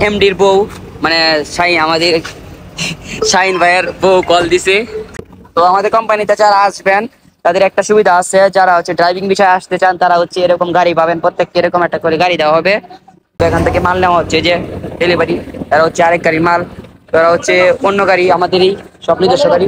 এমডির বউ মানে আমাদের শাহিন ভাইয়ের বউ কল দিছে। তো আমাদের কোম্পানিতে যারা আসবেন তাদের একটা সুবিধা আছে, যারা হচ্ছে ড্রাইভিং বিষয়ে আসতে চান তারা হচ্ছে এরকম গাড়ি পাবেন, প্রত্যেককে এরকম একটা করে গাড়ি দেওয়া হবে। তো এখান থেকে মাল নেওয়া হচ্ছে যে ডেলিভারি, তারা হচ্ছে আরেক গাড়ির মাল, তারা হচ্ছে অন্য গাড়ি আমাদেরই সব নিজস্ব গাড়ি।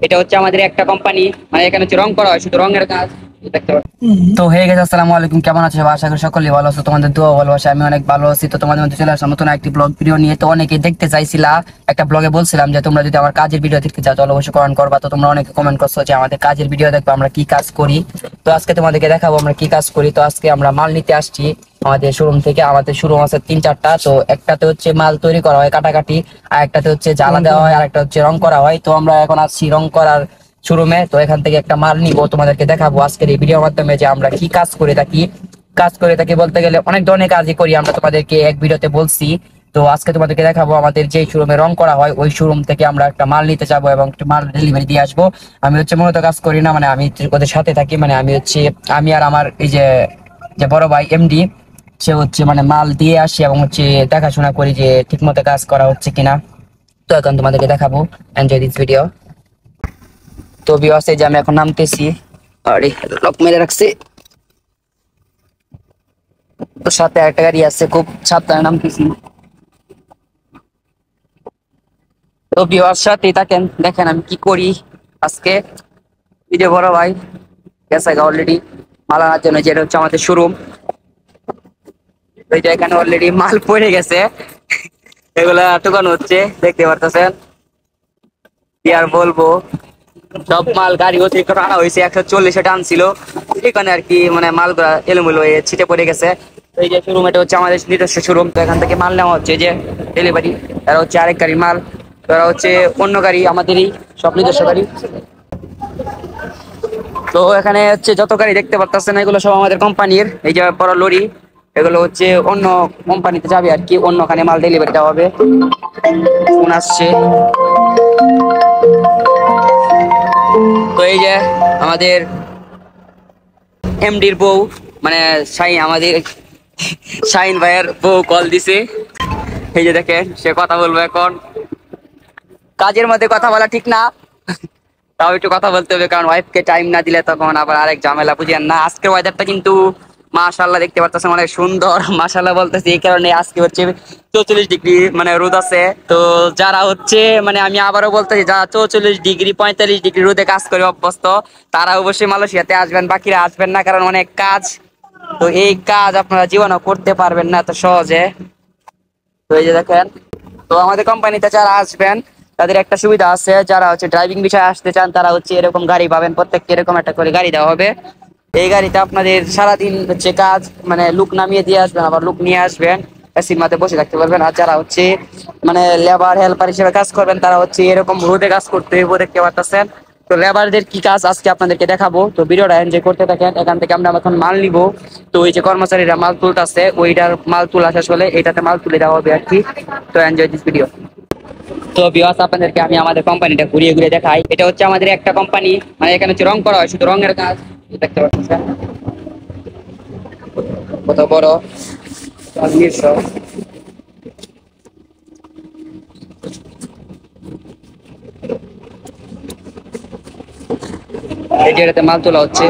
এটা হচ্ছে আমাদের একটা কোম্পানি, মানে এখানে হচ্ছে রং করা হয়, শুধু রঙের কাজ দেখতে পাচ্ছি। তো হয়ে গেছে, আসসালামু আলাইকুম, কেমন আছো সবাই? আশা করি সকলেই ভালো আছো, তোমাদের দোয়া ভালোবাসা আমি অনেক ভালো আছি। তো তোমাদের মধ্যে চলে আসলাম নতুন একটি ব্লগ ভিডিও নিয়ে। তো অনেকে দেখতে চাইছিলা, একটা ব্লগে বলছিলাম যে তোমরা যদি আমার কাজের ভিডিও দেখতে চাও তাহলে অবশ্যই কমেন্ট করবা। তো তোমরা অনেকে কমেন্ট করছো যে আমাদের কাজের ভিডিও দেখবো, আমরা কি কাজ করি। তো আজকে তোমাদেরকে দেখাবো আমরা কি কাজ করি। তো আজকে আমরা মাল নিতে আসছি আমাদের শোরুম থেকে। আমাদের শোরুম আছে 3-4টা। তো একটাতে হচ্ছে মাল তৈরি করা হয় কাটাকাটি, আর একটাতে হচ্ছে জ্বালা দেওয়া হয়, আর একটা হচ্ছে রং করা হয়। তো আমরা এখন আসছি রং করার শোরুমে। তো এখান থেকে একটা মাল নিবো, তোমাদেরকে দেখাবো আজকের এই ভিডিওর মাধ্যমে যে আমরা কি কাজ করে থাকি। কাজ করে থাকি বলতে গেলে অনেক ধরনের কাজই করি, আমরা তোমাদেরকে এক ভিডিওতে বলছি। তো আজকে তোমাদেরকে দেখাবো আমাদের যে শোরুমে রং করা হয় ওই শোরুম থেকে আমরা একটা মাল নিতে যাবো এবং একটা মাল ডেলিভারি দিয়ে আসবো। আমি হচ্ছে মূলত কাজ করি না, মানে আমি ওদের সাথে থাকি, মানে আমি আর আমার এই যে যে বড় ভাই এমডি, সে হচ্ছে মানে মাল দিয়ে আসি এবং হচ্ছে দেখাশোনা করি যে ঠিক মতো কাজ করা হচ্ছে কিনা। তো এখন তোমাদেরকে দেখাবো, এনজয় দিস ভিডিও। তো ভিউয়ার্স, এই যে আমি এখন নামতেছি, আরে লক মেরে রাখছি। তো সাথে একটা গাড়ি আছে, খুব সাবধানে নামতেছি। তো ভিউয়ার্স সাথেই থাকেন, দেখেন আমি কি করি আজকে। এই যে বড় ভাই গেছে অলরেডি মাল আনার জন্য, যেটা হচ্ছে আমাদের শোরুম। ওই যে এখানে অলরেডি মাল পড়ে গেছে, এগুলা টুকানো হচ্ছে, দেখতে পারতেছেন। কি আর বলবো, সব মাল গাড়ি অতিরিক্ত টানা হয়েছে, 140 টান ছিল এখানে আর কি, মানে মালগুলা এলোমেলো হয়ে ছিটে পড়ে গেছে। তো এই যে শোরুম, এটা হচ্ছে আমাদের নিজস্ব শোরুম। তো এখান থেকে মাল নেওয়া হচ্ছে যে ডেলিভারি, তারা হচ্ছে আরেক গাড়ির মাল, তারা হচ্ছে অন্য গাড়ি আমাদেরই সব নিজস্ব গাড়ি। তো এখানে হচ্ছে যত গাড়ি দেখতে পারতেছেন এগুলো সব আমাদের কোম্পানির। এই যে বড় লরি, এগুলো হচ্ছে অন্য কোম্পানিতে যাবে আর কি, অন্যখানে মাল ডেলিভারি দেওয়া হবে। ফোন আসছে। তো এই যে আমাদের এমডির বউ মানে আমাদের শাহিন ভাইয়ের বউ কল দিছে। এই যে দেখেন, সে কথা বলবো এখন। কাজের মধ্যে কথা বলা ঠিক না, তাও একটু কথা বলতে হবে, কারণ ওয়াইফকে টাইম না দিলে তখন আবার আরেক ঝামেলা, বুঝেন না। আজকের ওয়েদারটা কিন্তু মাশাআল্লাহ দেখতে পাচ্ছেন অনেক সুন্দর। মাশাআল্লাহ বলতেছি এই কারণে, আজকে হচ্ছে 44 ডিগ্রি মানে রোদ আছে। তো যারা হচ্ছে মানে আমি আবারও বলতেছি, যারা 44 ডিগ্রি 45 ডিগ্রি রোদে কাজ করে অভ্যস্ত তারা অবশ্যই মালয়েশিয়াতে আসবেন, বাকিরা আসবেন না, কারণ অনেক কাজ। তো এই কাজ আপনারা জীবনেও করতে পারবেন না এত সহজে। তো এই যে দেখেন, তো আমাদের কোম্পানিতে যারা আসবেন তাদের একটা সুবিধা আছে, যারা হচ্ছে ড্রাইভিং বিষয়ে আসতে চান তারা হচ্ছে এরকম গাড়ি পাবেন, প্রত্যেককে এরকম একটা করে গাড়ি দেওয়া হবে। এই গাড়িতে আপনাদের সারাদিন হচ্ছে কাজ, মানে লুক নামিয়ে দিয়ে আসবেন আবার লুক নিয়ে আসবেন, এসির মাঝে বসে থাকতে পারবেন। আর যারা হচ্ছে মানে লেবার হেল্পার হিসেবে কাজ করবেন তারা হচ্ছে এরকম রোদে কাজ করতে হইব, দেখতে পারতেছেন। তো লেবারদের কি কাজ আজকে আপনাদেরকে দেখাবো, তো ভিডিওটা এনজয় করতে থাকেন। এখান থেকে আমরা এখন মাল নিব। তো ওই যে কর্মচারীরা মাল তুলতেছে, ওইটার মাল তোলা শেষ হলে এটাতে মাল তুলে দেওয়া হবে আর কি। তো এনজয় দিস ভিডিও। তো ভিউয়ার্স, আপনাদেরকে আমি আমাদের কোম্পানিটা ঘুরিয়ে ঘুরিয়ে দেখাই। এটা হচ্ছে আমাদের একটা কোম্পানি, মানে এখানে হচ্ছে রং করা হয়, শুধু রঙের কাজ দেখতে পাচ্ছেন কত বড়। এই যে এটাতে মাল তোলা হচ্ছে।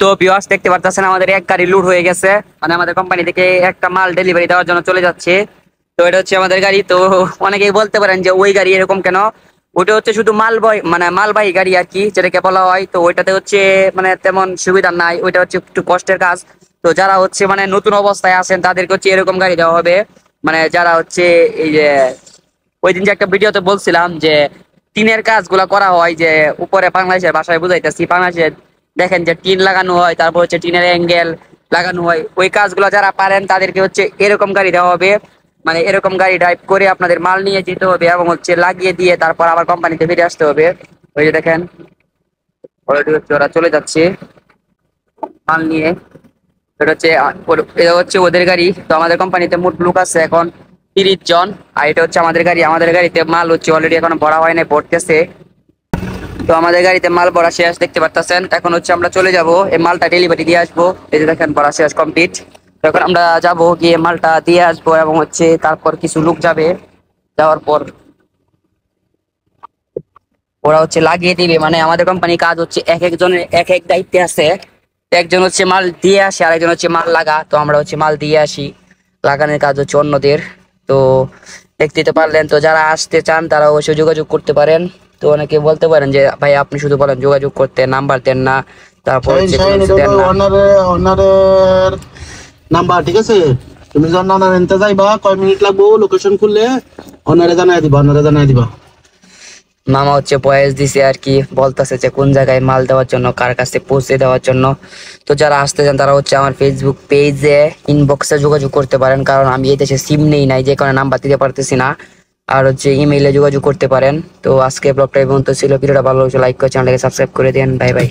তো ভিউয়ার্স দেখতে পারতেছেন আমাদের এক গাড়ি লুট হয়ে গেছে, মানে আমাদের কোম্পানি থেকে একটা মাল ডেলিভারি দেওয়ার জন্য চলে যাচ্ছে। তো এটা হচ্ছে আমাদের গাড়ি। তো অনেকেই বলতে পারেন যে ওই গাড়ি এরকম কেন, ওটা হচ্ছে শুধু মালবয় মানে মালবাহী গাড়ি আর কি, যেটাকে বলা হয়। তো ওইটাতে হচ্ছে মানে তেমন সুবিধা নাই, ওইটা হচ্ছে একটু কষ্টের কাজ। তো যারা হচ্ছে মানে নতুন অবস্থায় আছেন তাদেরকে হচ্ছে এরকম গাড়ি দেওয়া হবে। মানে যারা হচ্ছে এই যে ওই দিন যে একটা ভিডিওতে বলছিলাম যে টিনের কাজগুলা করা হয়, যে উপরে বাংলাদেশের ভাষায় বুঝাইতেছি, বাংলাদেশে দেখেন যে টিন লাগানো হয়, তারপর হচ্ছে টিনের অ্যাঙ্গেল লাগানো হয়, ওই কাজগুলো যারা পারেন তাদেরকে হচ্ছে এরকম গাড়ি দেওয়া হবে। মানে এরকম গাড়ি ড্রাইভ করে আপনাদের মাল নিয়ে যেতে হবে এবং হচ্ছে লাগিয়ে দিয়ে তারপর আবার কোম্পানিতে ফিরে আসতে হবে। ওই যে দেখেন অলরেডি হচ্ছে ওরা চলে যাচ্ছে মাল নিয়ে। এটা হচ্ছে ওদের গাড়ি। তো আমাদের কোম্পানিতে মোট লোক আছে এখন 30 জন। আর এটা হচ্ছে আমাদের গাড়ি, আমাদের গাড়িতে মাল হচ্ছে অলরেডি এখনো ভরা হয় নাই, ভরতেছে। তো আমাদের গাড়িতে মাল ভরা শেষ, দেখতে পারতেছেন। এখন হচ্ছে আমরা চলে যাব এই মালটা ডেলিভারি দিয়ে আসবো। এই যে দেখেন ভরা শেষ কমপ্লিট। এখন আমরা যাব, গিয়ে মালটা দিয়ে আসবো, এবং হচ্ছে তারপর কিছু লোক যাবে, যাওয়ার পর ওরা হচ্ছে লাগিয়ে দিবে। মানে আমাদের কোম্পানি কাজ হচ্ছে এক একজনের এক এক দায়িত্বে আছে। একজন হচ্ছে মাল দিয়ে আসে, আরেকজন হচ্ছে মাল লাগা। তো আমরা হচ্ছে মাল দিয়ে আসি, লাগানোর কাজ হচ্ছে অন্যদের। তো দেখতে তো পারলেন। তো যারা আসতে চান তারা অবশ্যই যোগাযোগ করতে পারেন। তো অনেকে বলতে পারেন যে ভাই আপনি শুধু বলেন যোগাযোগ করতে, নাম্বার দেন না, তারপর শাহিন হচ্ছে কোনো শাহিন কিছু এটা দেন হলো না। অনারের নাম্বার, ঠিক আছে? তুমি যখন অনার এনতে যাইবা, কয় মিনিট লাগবো লোকেশন খুললে অনারে জানাই দিবা। মামা হচ্ছে বয়স দিছে আর কি, বলতেছে যে কোন জায়গায় মাল দেওয়ার জন্য, কার কাছে পৌঁছে দেওয়ার জন্য। তো যারা আসতে চান তারা হচ্ছে আমার ফেসবুক পেজে ইনবক্সে যোগাযোগ করতে পারেন, কারণ আমি এই দেশে সিম নেই নাই, যে কারণে নাম্বার দিতে পারতেছি না। আর হচ্ছে ইমেইলে যোগাযোগ করতে পারেন। তো আজকে ব্লগটা এই পর্যন্ত ছিল। ভিডিওটা ভালো লাগলে লাইক করে চ্যানেলটাকে সাবস্ক্রাইব করে দেন। Bye bye.